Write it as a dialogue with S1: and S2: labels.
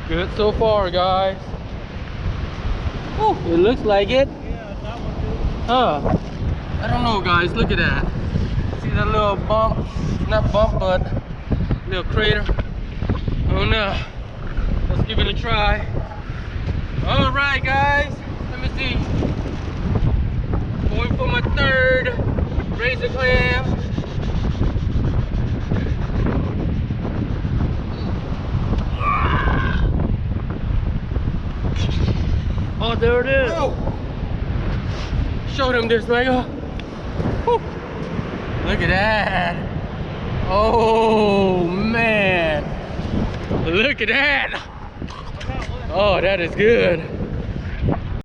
S1: Good so far, guys. Oh, it looks like it.
S2: Yeah, that one too.
S1: Huh. I don't know, guys. Look at that. See that little bump? Not bump, but little crater. Oh no. Let's give it a try. All right, guys. Let me see. Going for my third razor clam. Oh, there it is. Oh. Show them this, Lego. Whew. Look at that. Oh, man. Look at that. Oh, that is good.